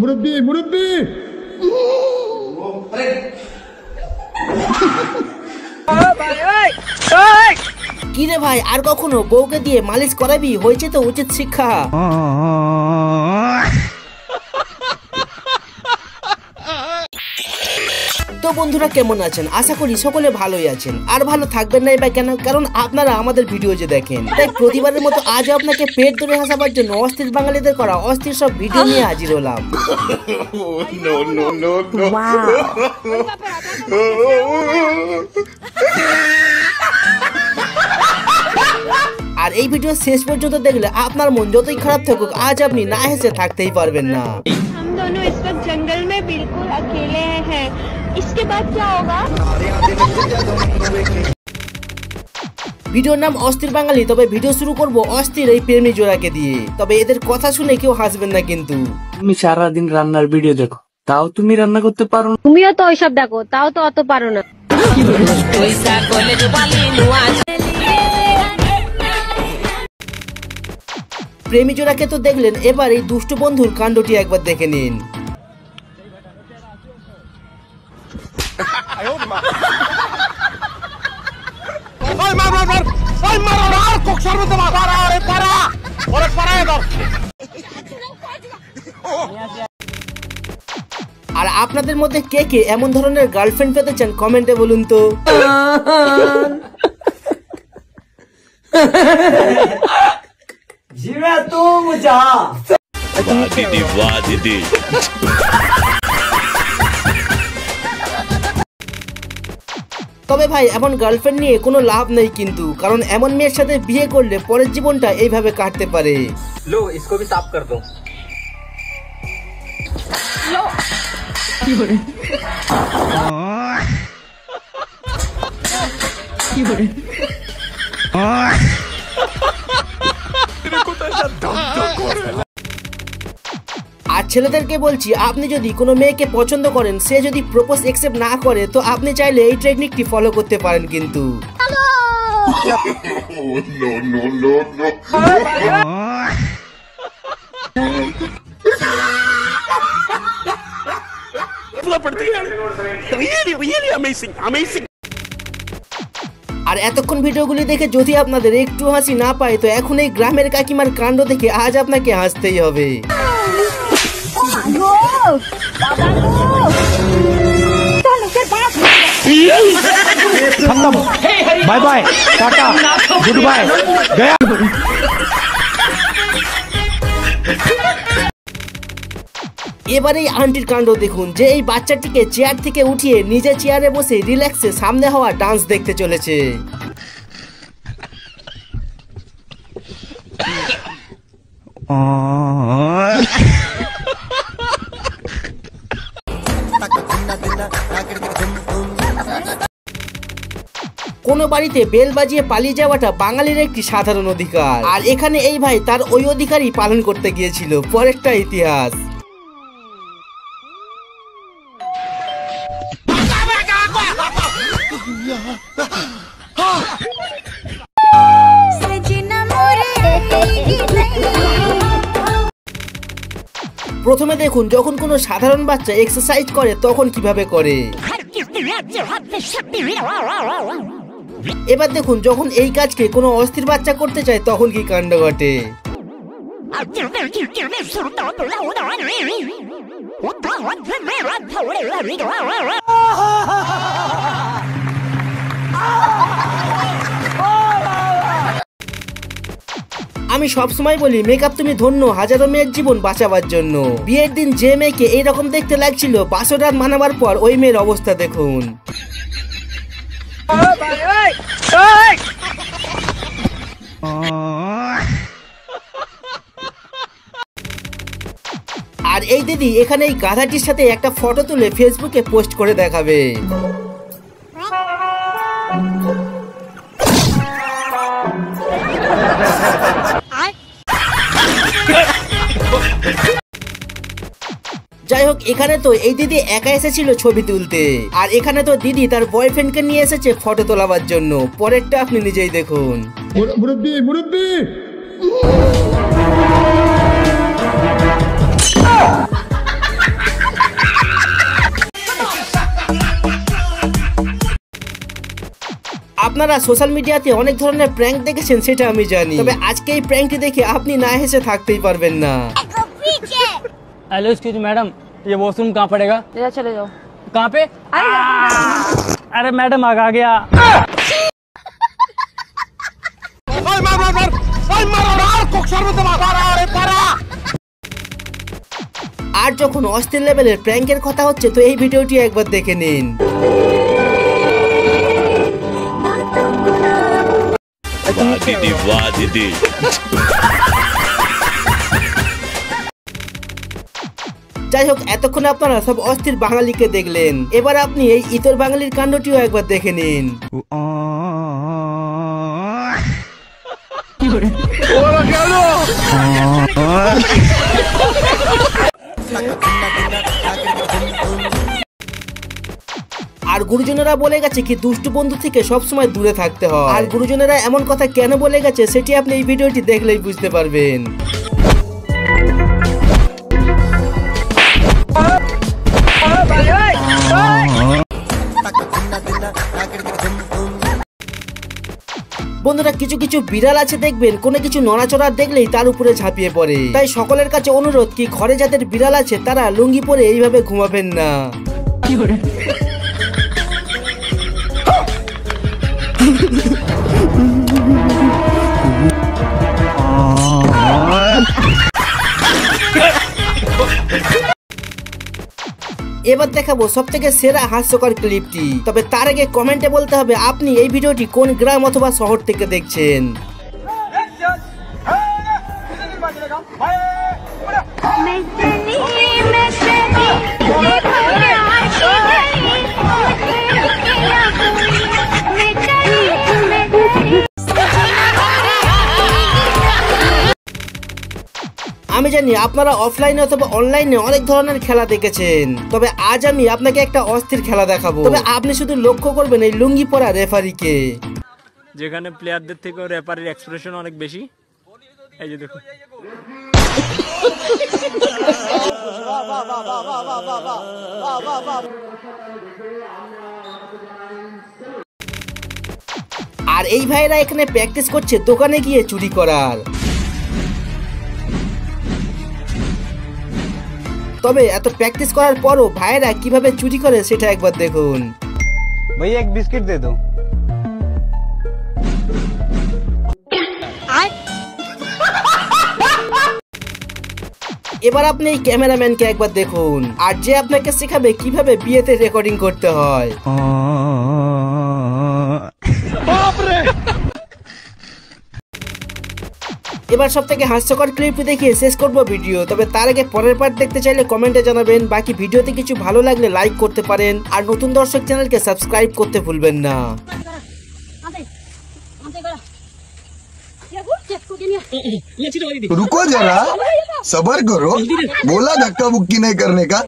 মুরব্বি মুরব্বি কি রে ভাই, আর কখনো বউকে দিয়ে মালিশ করাবি? হয়েছে তো উচিত শিক্ষা। তো বন্ধুরা কেমন আছেন? আশা করি সকলে ভালোই আছেন, আর ভালো থাকবেন না বা কেন, কারণ আপনারা আমাদের ভিডিও যে দেখেন। তাই প্রতিবারের মতো আজ আপনাকে পেট ধরে হাসাবার জন্য অস্থির বাঙালিদের করা অস্থির সব ভিডিও নিয়ে হাজির হলাম। আর এই ভিডিও শেষ পর্যন্ত দেখলে আপনার মন যতই খারাপ থাকুক, আজ আপনি না হেসে থাকতেই পারবেন না। हम दोनों इस वक्त जंगल में बिल्कुल अकेले हैं। इसके बाद क्या होगा? ভিডিওর নাম অস্থির বাঙালি। তবে ভিডিও শুরু করব অস্থির এই প্রেমী জোড়াকে দিয়ে। তবে এদের কথা শুনে কেউ হাসবেন না কিন্তু। তুমি সারাদিন রান্নার ভিডিও দেখো, তাও তুমি রান্না করতে পারো না? তুমিও তো ওইসব দেখো, তাও তো অত পারো না। প্রেমী জোড়াকে তো দেখলেন, এবার এই দুষ্ট বন্ধুর কাণ্ডটি একবার দেখে নিন। আর আপনাদের মধ্যে কে কে এমন ধরনের গার্লফ্রেন্ড পেতে চান কমেন্টে বলুন তো। তবে ভাই, এমন গার্লফ্রেন্ড নিয়ে কোনো লাভ নেই কিন্তু, কারণ এমন মেয়ের সাথে বিয়ে করলে পরের জীবনটা এইভাবে কাটতে পারে। লো, इसको भी साफ कर दो। আর ছেলেদেরকে বলছি, আপনি যদি কোনো মেয়েকে পছন্দ করেন, সে যদি প্রপোজ অ্যাকসেপ্ট না করে, তো আপনি চাইলে এই টেকনিকটি ফলো করতে পারেন কিন্তু। আর এতক্ষণ ভিডিওগুলি দেখে যদি আপনাদের একটু হাসি না পায়, তো এখন এই গ্রামের কাকিমার কাণ্ড দেখে আজ আপনাকে হাসতেই হবে। Bye bye, tata, good bye, Gaya. এবার এই আন্টির কাণ্ড দেখুন, যে এই বাচ্চাটিকে চেয়ার থেকে উঠিয়ে নিজে চেয়ারে বসে রিল্যাক্সে সামনে হওয়া ডান্স দেখতে চলেছে। কোনো বাড়িতে বেল বাজিয়ে পালিয়ে যাওয়াটা বাঙালির একটি সাধারণ অধিকার, আর এখানে এই ভাই তার ওই অধিকারই পালন করতে গিয়েছিল। পরেরটা ইতিহাস। প্রথমে দেখুন, যখন কোনো সাধারণ বাচ্চা এক্সারসাইজ করে তখন কিভাবে করে। এবার দেখুন, যখন এই কাজকে কোনো অস্থির বাচ্চা করতে চায় তখন কি কাণ্ড ঘটে। আমি সবসময় বলি, মেকআপ তুমি ধন্য হাজারো মেয়ের জীবন বাঁচাবার জন্য। বিয়ের দিন যে মেয়েকে এইরকম দেখতে লাগছিল, বাসর রাত মানাবার পর ওই মেয়ের অবস্থা দেখুন। আর এই দিদি এখানে এই গাধাটির সাথে একটা ফটো তুলে ফেসবুকে পোস্ট করে দেখাবে। যাই হোক, এখানে তো এই দিদি একা এসেছিল ছবি তুলতে, আর এখানে তো দিদি তার বয়ফ্রেন্ডকে নিয়ে এসেছে ফটো তোলাবার জন্য। পরেরটা আপনি নিজেই দেখুন। মুরব্বি মুরব্বি আপনারা সোশ্যাল মিডিয়াতে অনেক ধরনের প্র্যাঙ্ক দেখেছেন সেটা আমি জানি, তবে আজকে এই প্র্যাঙ্কটি দেখে আপনি না হেসে থাকতেই পারবেন না। हेलो एक्सक्यूज मैडम, ये वॉशरूम कहाँ पड़ेगा? चले जाओ। कहाँ पे? अरे मैडम आ गया। আর যখন অস্থির লেভেলের প্র্যাঙ্কের কথা হচ্ছে তো এই ভিডিওটি একবার দেখে নিন। যাই হোক, এতক্ষণ আপনারা সব অস্থির বাঙালিকে দেখলেন, এবার আপনি এই ইতর বাঙালির কাণ্ডটিও একবার দেখে নিন। আর গুরুজনেরা বলে গেছে কি দুষ্টু বন্ধু থেকে সবসময় দূরে থাকতে হয়। আর গুরুজনেরা এমন কথা কেন বলে গেছে সেটি আপনি এই ভিডিওটি দেখলেই বুঝতে পারবেন। বন্ধুরা, কিছু কিছু বিড়াল আছে দেখবেন কোনো কিছু নড়াচড়া দেখলেই তার উপরে ঝাঁপিয়ে পড়ে। তাই সকলের কাছে অনুরোধ কি ঘরে যাদের বিড়াল আছে তারা লুঙ্গি পরে এইভাবে ঘুমাবেন না। এবার দেখাবো সব থেকে সেরা হাস্যকর ক্লিপটি, তবে তার আগে কমেন্টে বলতে হবে আপনি এই ভিডিওটি কোন গ্রাম অথবা শহর থেকে দেখছেন। আমি জানি আপনারা অফলাইনে অথবা অনলাইনে অনেক ধরনের খেলা দেখেছেন, তবে আজ আমি আপনাকে একটা অস্থির খেলা দেখাবো। তবে আপনি শুধু লক্ষ্য করবেন এই লুঙ্গি পরা রেফারিকে, যেখানে প্লেয়ারদের থেকে রেফারির এক্সপ্রেশন অনেক বেশি। এই যে দেখো, আর এই ভাইরা এখানে প্র্যাকটিস করছে দোকানে গিয়ে চুরি করার। তবে এত প্র্যাকটিস করার পরও ভাইরা কিভাবে চুরি করে সেটা একবার দেখুন। भैया एक बिस्किट दे दो। এবার আপনি এই ক্যামেরাম্যানকে একবার দেখুন, আর যে আপনাকে শেখাবে কিভাবে বিয়েতে রেকর্ডিং করতে হয়। এবার সব থেকে হাস্যকর ক্লিপটি দেখিয়ে শেষ করব ভিডিও, তবে তার আগে পরের পার্ট দেখতে চাইলে কমেন্টে জানাবেন। বাকি ভিডিওতে কিছু ভালো লাগলে লাইক করতে পারেন, আর নতুন দর্শক চ্যানেলকে সাবস্ক্রাইব করতে ভুলবেন না। रुको जरा, सबर करो, बोला धक्का मुक्की नहीं करने का।